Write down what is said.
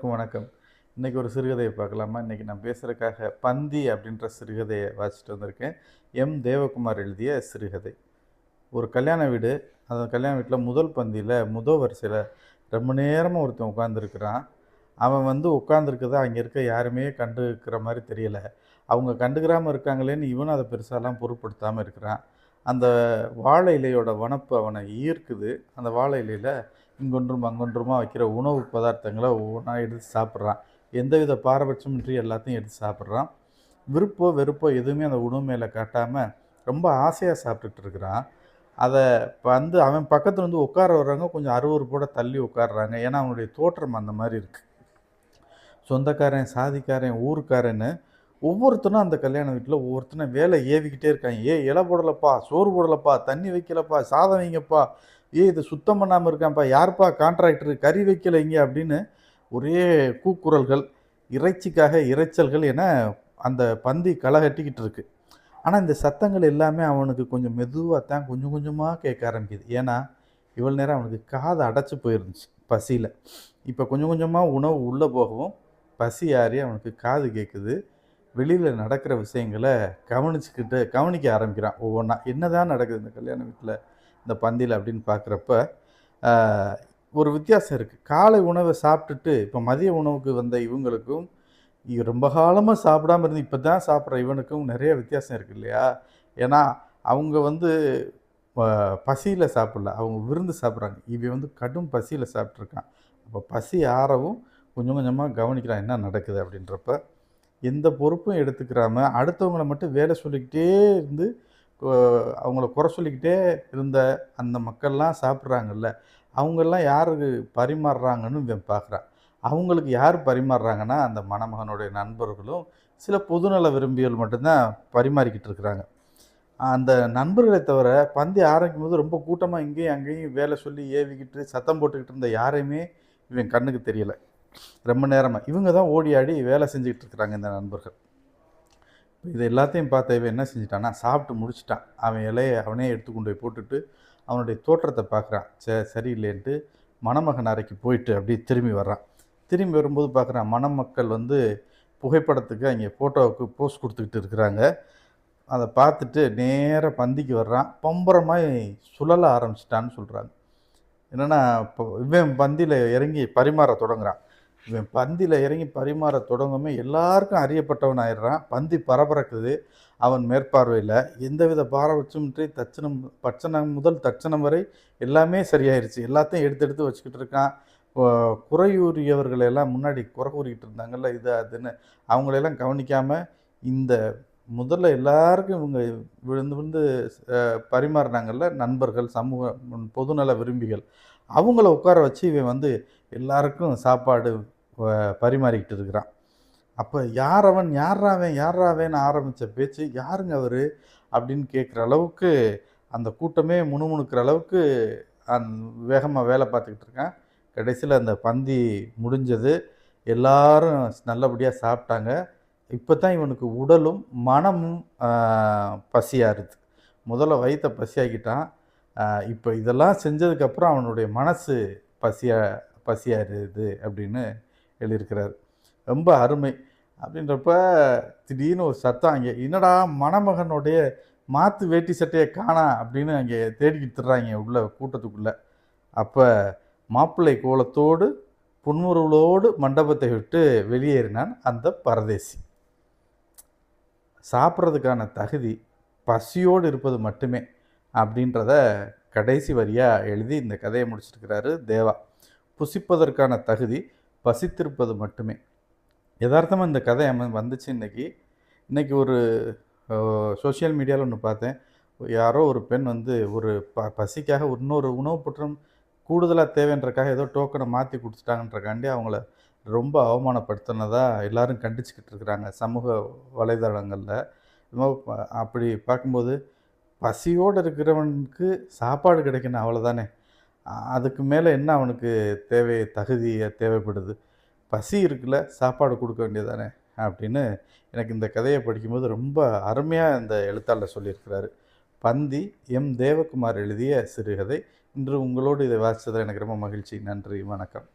எல்லாருக்கும் வணக்கம். இன்றைக்கி ஒரு சிறுகதையை பார்க்கலாமா? இன்றைக்கி நான் பேசுகிறதுக்காக பந்தி அப்படின்ற சிறுகதையை வாசிச்சுட்டு வந்திருக்கேன். எம். தேவகுமார் எழுதிய சிறுகதை. ஒரு கல்யாண வீடு. அந்த கல்யாண வீட்டில் முதல் பந்தியில் முதல் வரிசையில் ரொம்ப நேரமாக ஒருத்தன் உட்காந்துருக்குறான். அவன் உட்காந்துருக்கதை அங்கே இருக்க யாருமே கண்டுக்கிற மாதிரி தெரியலை. அவங்க கண்டுக்கிறாமல் இருக்காங்களேன்னு இவனும் அதை பெருசாலாம் பொருட்படுத்தாமல் இருக்கிறான். அந்த வாழை இலையோட வனப்பு அவனை ஈர்க்குது. அந்த வாழை இலையில் இங்கொன்றும் அங்கொன்றுமா வைக்கிற உணவு பதார்த்தங்களை ஒவ்வொன்றா எடுத்து சாப்பிட்றான். எந்தவித பாரபட்சமின்றி எல்லாத்தையும் எடுத்து சாப்பிட்றான். விருப்போ வெறுப்போ எதுவுமே அந்த உணவு மேலே காட்டாமல் ரொம்ப ஆசையாக சாப்பிட்டுட்டு இருக்கிறான். அதை அவன் பக்கத்தில் உட்கார வர்றவங்க கொஞ்சம் அருவருப்போட தள்ளி உட்காடுறாங்க. ஏன்னா அவனுடைய தோற்றம் அந்த மாதிரி இருக்குது. சொந்தக்காரன், சாதிக்காரன், ஊருக்காரன்னு ஒவ்வொருத்தனும் அந்த கல்யாண வீட்டில் ஒவ்வொருத்தனும் வேலை ஏவிக்கிட்டே இருக்காங்க. இலை போடலப்பா, சோறு போடலப்பா, தண்ணி வைக்கலப்பா, சாதம் வைங்கப்பா, இது சுத்தம் பண்ணாமல் இருக்கான்ப்பா, யார்ப்பா கான்ட்ராக்டரு, கறி வைக்கல இங்கே அப்படின்னு ஒரே கூக்குரல்கள், இறைச்சிக்காக இறைச்சல்கள் என அந்த பந்தி களை கட்டிக்கிட்டு இருக்கு. ஆனால் இந்த சத்தங்கள் எல்லாமே அவனுக்கு கொஞ்சம் மெதுவாக தான் கொஞ்சம் கொஞ்சமாக கேட்க ஆரம்பிக்குது. ஏன்னா இவ்வளோ நேரம் அவனுக்கு காது அடைச்சி போயிருந்துச்சு பசியில். இப்போ கொஞ்சம் கொஞ்சமாக உணவு உள்ளே போகவும் பசி ஆறி அவனுக்கு காது கேட்குது. வெளியில் நடக்கிற விஷயங்களை கவனிக்க ஆரம்பிக்கிறான். ஒவ்வொன்றா என்ன தான் நடக்குது இந்த கல்யாண வீட்டில், இந்த பந்தியில் அப்படின்னு பார்க்குறப்ப ஒரு வித்தியாசம் இருக்குது. காலை உணவை சாப்பிட்டுட்டு இப்போ மதிய உணவுக்கு வந்த இவங்களுக்கும் ரொம்ப காலமாக சாப்பிடாமல் இருந்து இப்போ தான் சாப்பிட்ற இவனுக்கும் நிறைய வித்தியாசம் இருக்குது இல்லையா? ஏன்னா அவங்க பசியில் சாப்பிடல, அவங்க விருந்து சாப்பிட்றாங்க. இவன் கடும் பசியில் சாப்பிட்ருக்கான். அப்போ பசி ஆறவும் கொஞ்சம் கொஞ்சமாக கவனிக்கிறான் என்ன நடக்குது அப்படின்றப்ப எந்த பொறுப்பும் எடுத்துக்கிறாம அடுத்தவங்களை மட்டும் வேலை சொல்லிக்கிட்டே இருந்து அவங்கள குறை சொல்லிக்கிட்டே இருந்த அந்த மக்கள்லாம் சாப்பிட்றாங்கல்ல, அவங்கெல்லாம் யாருக்கு பரிமாறுறாங்கன்னு இவன் பார்க்குறான். அவங்களுக்கு யார் பரிமாறுறாங்கன்னா அந்த மணமகனுடைய நண்பர்களும் சில பொதுநல விரும்பிகள் மட்டும்தான் பரிமாறிக்கிட்டு இருக்கிறாங்க. அந்த நண்பர்களை தவிர பந்தி ஆரம்பிக்கும் போது ரொம்ப கூட்டமாக இங்கேயும் அங்கேயும் வேலை சொல்லி ஏவிக்கிட்டு சத்தம் போட்டுக்கிட்டு இருந்த யாரையுமே இவன் கண்ணுக்கு தெரியலை. ரொம்ப நேரமாக இவங்க தான் ஓடி ஆடி வேலை செஞ்சுக்கிட்டு இருக்கிறாங்க இந்த நண்பர்கள். இது எல்லாத்தையும் பார்த்த இவன் என்ன செஞ்சிட்டான்னா, சாப்பிட்டு முடிச்சிட்டான். அவன் இலையை அவனே எடுத்து கொண்டு போய் போட்டுட்டு அவனுடைய தோற்றத்தை பார்க்குறான். சரியில்லைன்ட்டு மணமகன் அறைக்கு போயிட்டு அப்படியே திரும்பி வர்றான். திரும்பி வரும்போது பார்க்குறான், மணமக்கள் புகைப்படத்துக்கு அங்கே ஃபோட்டோவுக்கு போஸ் கொடுத்துக்கிட்டு இருக்கிறாங்க. அதை பார்த்துட்டு நேராக பந்திக்கு வர்றான். பம்பரமாக சுழல ஆரம்பிச்சிட்டான்னு சொல்கிறாங்க. என்னென்னா இப்போ இவன் பந்தியில் இறங்கி பரிமாற தொடங்குறான். இவன் பந்தியில் இறங்கி பரிமாற தொடங்குமே எல்லாருக்கும் அறியப்பட்டவன் ஆயிடுறான். பந்தி பரபரக்குது அவன் மேற்பார்வையில். எந்தவித பாரபட்சமின்றி பட்சணம் முதல் தட்சணம் வரை எல்லாமே சரியாயிருச்சு. எல்லாத்தையும் எடுத்து வச்சுக்கிட்டு இருக்கான். குறையூறியவர்களெல்லாம் முன்னாடி குறை கூறிக்கிட்டு இருந்தாங்கல்ல, இது அதுன்னு அவங்களெல்லாம் கவனிக்காமல் இந்த முதல்ல எல்லாருக்கும் இவங்க விழுந்து பரிமாறினாங்கல்ல நண்பர்கள், சமூக பொதுநல விரும்பிகள், அவங்கள உட்கார வச்சு இவன் எல்லாருக்கும் சாப்பாடு பரிமாறிக்கிட்டு இருக்கிறான். அப்போ யாராவேன்னு ஆரம்பித்த பேச்சு, யாருங்க அவர் அப்படின்னு கேட்குற அளவுக்கு அந்த கூட்டமே முணுமுணுக்கிற அளவுக்கு வேகமாக வேலை பார்த்துக்கிட்டு இருக்கான். கடைசியில் அந்த பந்தி முடிஞ்சது. எல்லாரும் நல்லபடியாக சாப்பிட்டாங்க. இப்போ தான் இவனுக்கு உடலும் மனமும் பசியாருது. முதல்ல வயிற்றை பசியாக்கிட்டான். இப்போ இதெல்லாம் செஞ்சதுக்கப்புறம் அவனுடைய மனசு பசியாருது அப்படின்னு எழுதியிருக்கிறார். ரொம்ப அருமை. அப்படின்றப்ப திடீர்னு ஒரு சத்தம், அங்கே என்னடா மணமகனுடைய மாற்று வேட்டி சட்டையை காணா அப்படின்னு அங்கே தேடிக்கிட்டு தர்றாங்க உள்ள கூட்டத்துக்குள்ளே. அப்போ மாப்பிள்ளை கோலத்தோடு புன்முறுவலோடு மண்டபத்தை விட்டு வெளியேறினான் அந்த பரதேசி. சாப்பிட்றதுக்கான தகுதி பசியோடு இருப்பது மட்டுமே அப்படின்றத கடைசி வரியாக எழுதி இந்த கதையை முடிச்சிருக்கிறாரு தேவா. புசிப்பதற்கான தகுதி பசித்திருப்பது மட்டுமே. யதார்த்தமாக இந்த கதை வந்துச்சு. இன்றைக்கி ஒரு சோஷியல் மீடியாவில் ஒன்று பார்த்தேன். யாரோ ஒரு பெண் ஒரு பசிக்காக இன்னொரு உணவு பொருட்கள் கூடுதலாக தேவைன்றக்காக ஏதோ டோக்கனை மாற்றி கொடுத்துட்டாங்கன்றக்காண்டி அவங்கள ரொம்ப அவமானப்படுத்தினதாக எல்லோரும் கண்டிச்சுக்கிட்டு இருக்கிறாங்க சமூக வலைதளங்களில். அப்படி பார்க்கும்போது பசியோடு இருக்கிறவனுக்கு சாப்பாடு கிடைக்கணும், அவ்வளோதானே. அதுக்கு மேலே என்ன அவனுக்கு தேவைப்படுது? பசி இருக்குல்ல, சாப்பாடு கொடுக்க வேண்டியதானே அப்படின்னு எனக்கு இந்த கதையை படிக்கும்போது ரொம்ப அருமையாக இந்த எழுத்தாளர் சொல்லியிருக்கிறாரு. பந்தி எம். தேவகுமார் எழுதிய சிறுகதை. இன்று உங்களோடு இதை வாசித்ததில் எனக்கு ரொம்ப மகிழ்ச்சி. நன்றி, வணக்கம்.